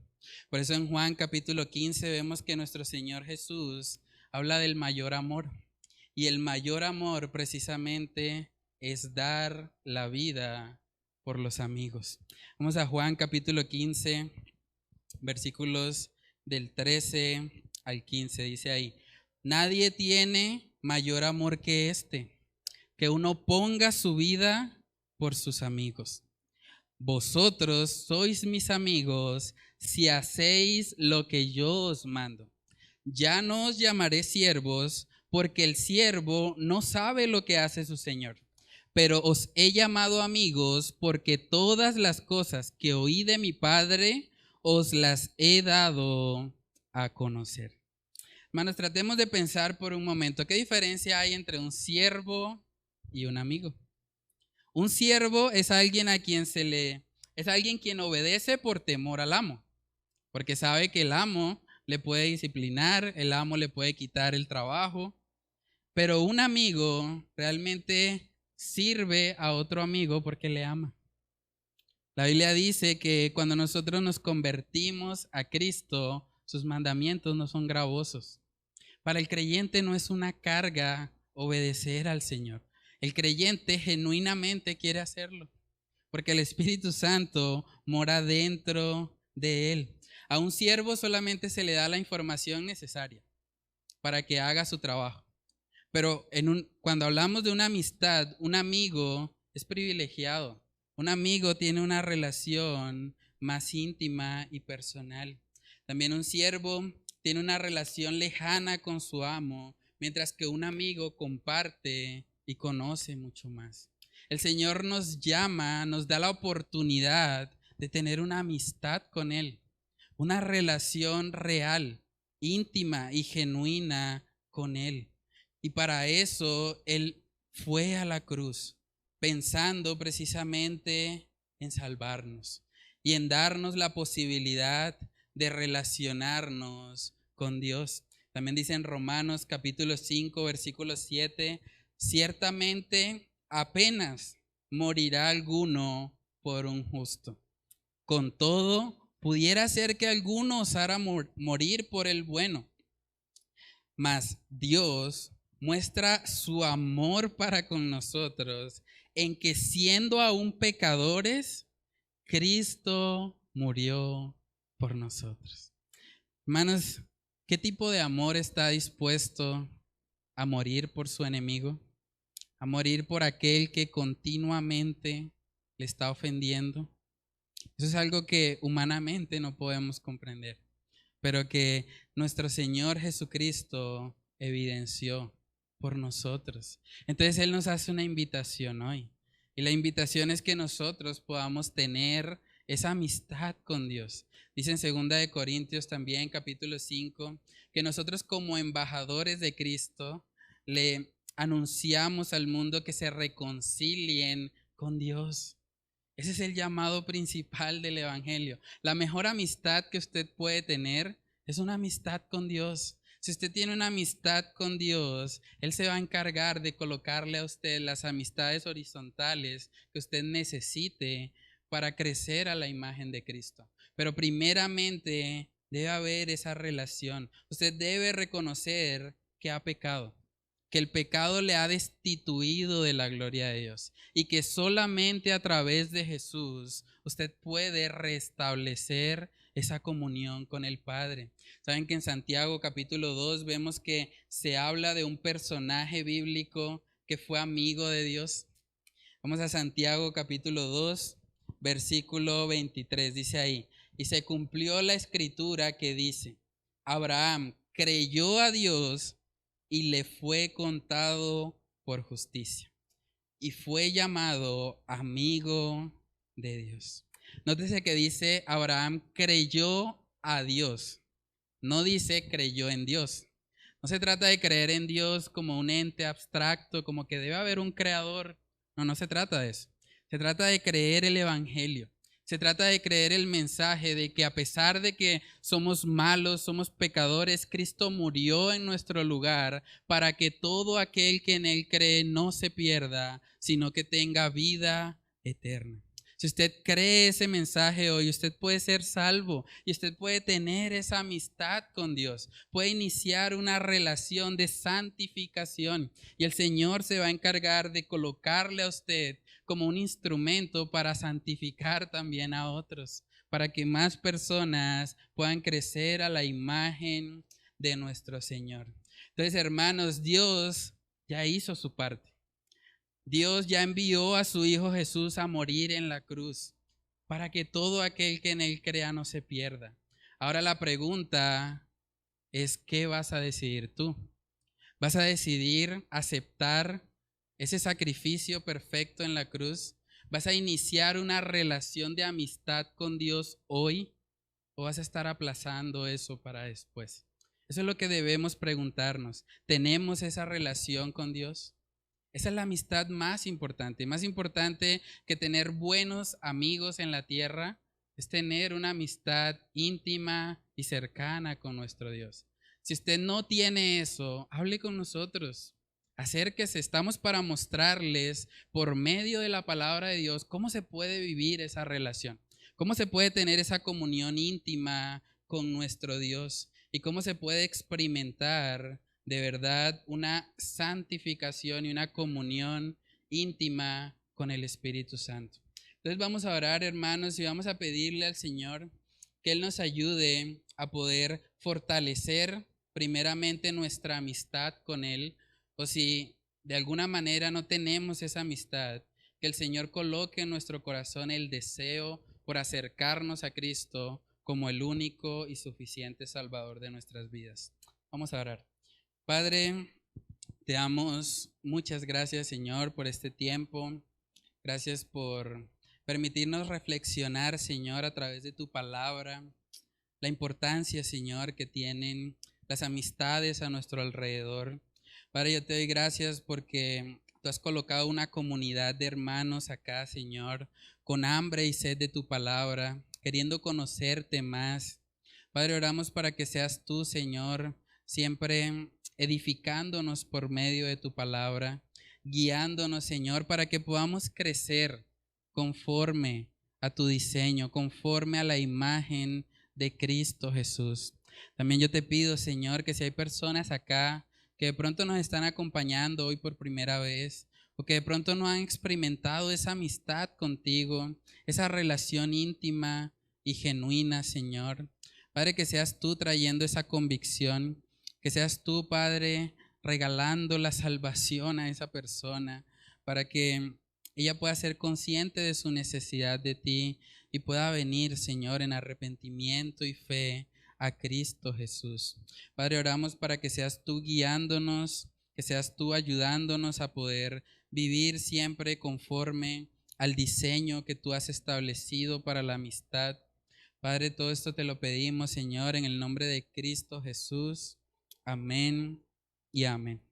Por eso en Juan capítulo 15 vemos que nuestro Señor Jesús habla del mayor amor. Y el mayor amor precisamente es dar la vida por los amigos. Vamos a Juan capítulo 15, versículos del 13 al 15. Dice ahí, nadie tiene mayor amor que este, que uno ponga su vida por sus amigos. Vosotros sois mis amigos si hacéis lo que yo os mando. Ya no os llamaré siervos, porque el siervo no sabe lo que hace su señor. Pero os he llamado amigos, porque todas las cosas que oí de mi Padre os las he dado a conocer. Hermanos, tratemos de pensar por un momento, ¿qué diferencia hay entre un siervo y un amigo? Un siervo es alguien es alguien quien obedece por temor al amo, porque sabe que el amo le puede disciplinar, el amo le puede quitar el trabajo, pero un amigo realmente sirve a otro amigo porque le ama. La Biblia dice que cuando nosotros nos convertimos a Cristo, sus mandamientos no son gravosos. Para el creyente no es una carga obedecer al Señor. El creyente genuinamente quiere hacerlo, porque el Espíritu Santo mora dentro de él. A un siervo solamente se le da la información necesaria para que haga su trabajo. Pero cuando hablamos de una amistad, un amigo es privilegiado. Un amigo tiene una relación más íntima y personal. También un siervo tiene una relación lejana con su amo, mientras que un amigo comparte y conoce mucho más. El Señor nos llama, nos da la oportunidad de tener una amistad con Él, una relación real, íntima y genuina con Él. Y para eso Él fue a la cruz, pensando precisamente en salvarnos y en darnos la posibilidad de relacionarnos con Dios. También dice en Romanos capítulo 5, versículo 7, ciertamente apenas morirá alguno por un justo. Con todo, pudiera ser que alguno osara morir por el bueno. Mas Dios muestra su amor para con nosotros en que siendo aún pecadores, Cristo murió por nosotros. Hermanos, ¿qué tipo de amor está dispuesto a morir por su enemigo? A morir por aquel que continuamente le está ofendiendo. Eso es algo que humanamente no podemos comprender, pero que nuestro Señor Jesucristo evidenció por nosotros. Entonces Él nos hace una invitación hoy. Y la invitación es que nosotros podamos tener esa amistad con Dios. Dice en 2 Corintios también, capítulo 5, que nosotros como embajadores de Cristo le anunciamos al mundo que se reconcilien con Dios. Ese es el llamado principal del Evangelio. La mejor amistad que usted puede tener es una amistad con Dios. Si usted tiene una amistad con Dios, Él se va a encargar de colocarle a usted las amistades horizontales que usted necesite para crecer a la imagen de Cristo. Pero primeramente debe haber esa relación. Usted debe reconocer que ha pecado, que el pecado le ha destituido de la gloria de Dios y que solamente a través de Jesús usted puede restablecer esa comunión con el Padre. Saben que en Santiago capítulo 2 vemos que se habla de un personaje bíblico que fue amigo de Dios. Vamos a Santiago capítulo 2, versículo 23. Dice ahí, y se cumplió la escritura que dice, Abraham creyó a Dios y le fue contado por justicia. Y fue llamado amigo de Dios. Nótese que dice, Abraham creyó a Dios. No dice creyó en Dios. No se trata de creer en Dios como un ente abstracto, como que debe haber un creador. No, no se trata de eso. Se trata de creer el evangelio. Se trata de creer el mensaje de que a pesar de que somos malos, somos pecadores, Cristo murió en nuestro lugar para que todo aquel que en Él cree no se pierda, sino que tenga vida eterna. Si usted cree ese mensaje hoy, usted puede ser salvo y usted puede tener esa amistad con Dios. Puede iniciar una relación de santificación y el Señor se va a encargar de colocarle a usted como un instrumento para santificar también a otros, para que más personas puedan crecer a la imagen de nuestro Señor. Entonces, hermanos, Dios ya hizo su parte. Dios ya envió a su Hijo Jesús a morir en la cruz para que todo aquel que en Él crea no se pierda. Ahora la pregunta es, ¿qué vas a decidir tú? ¿Vas a decidir aceptar ese sacrificio perfecto en la cruz? ¿Vas a iniciar una relación de amistad con Dios hoy o vas a estar aplazando eso para después? Eso es lo que debemos preguntarnos. ¿Tenemos esa relación con Dios? Esa es la amistad más importante que tener buenos amigos en la tierra, es tener una amistad íntima y cercana con nuestro Dios. Si usted no tiene eso, hable con nosotros, acérquese, estamos para mostrarles por medio de la palabra de Dios cómo se puede vivir esa relación, cómo se puede tener esa comunión íntima con nuestro Dios y cómo se puede experimentar de verdad una santificación y una comunión íntima con el Espíritu Santo. Entonces vamos a orar, hermanos, y vamos a pedirle al Señor que Él nos ayude a poder fortalecer primeramente nuestra amistad con Él, o si de alguna manera no tenemos esa amistad, que el Señor coloque en nuestro corazón el deseo por acercarnos a Cristo como el único y suficiente Salvador de nuestras vidas. Vamos a orar. Padre, te damos muchas gracias, Señor, por este tiempo. Gracias por permitirnos reflexionar, Señor, a través de tu palabra, la importancia, Señor, que tienen las amistades a nuestro alrededor. Padre, yo te doy gracias porque tú has colocado una comunidad de hermanos acá, Señor, con hambre y sed de tu palabra, queriendo conocerte más. Padre, oramos para que seas tú, Señor, siempre edificándonos por medio de tu palabra, guiándonos, Señor, para que podamos crecer conforme a tu diseño, conforme a la imagen de Cristo Jesús. También yo te pido, Señor, que si hay personas acá que de pronto nos están acompañando hoy por primera vez, o que de pronto no han experimentado esa amistad contigo, esa relación íntima y genuina, Señor. Padre, que seas tú trayendo esa convicción, que seas tú, Padre, regalando la salvación a esa persona para que ella pueda ser consciente de su necesidad de ti y pueda venir, Señor, en arrepentimiento y fe a Cristo Jesús. Padre, oramos para que seas tú guiándonos, que seas tú ayudándonos a poder vivir siempre conforme al diseño que tú has establecido para la amistad. Padre, todo esto te lo pedimos, Señor, en el nombre de Cristo Jesús. Amén y amén.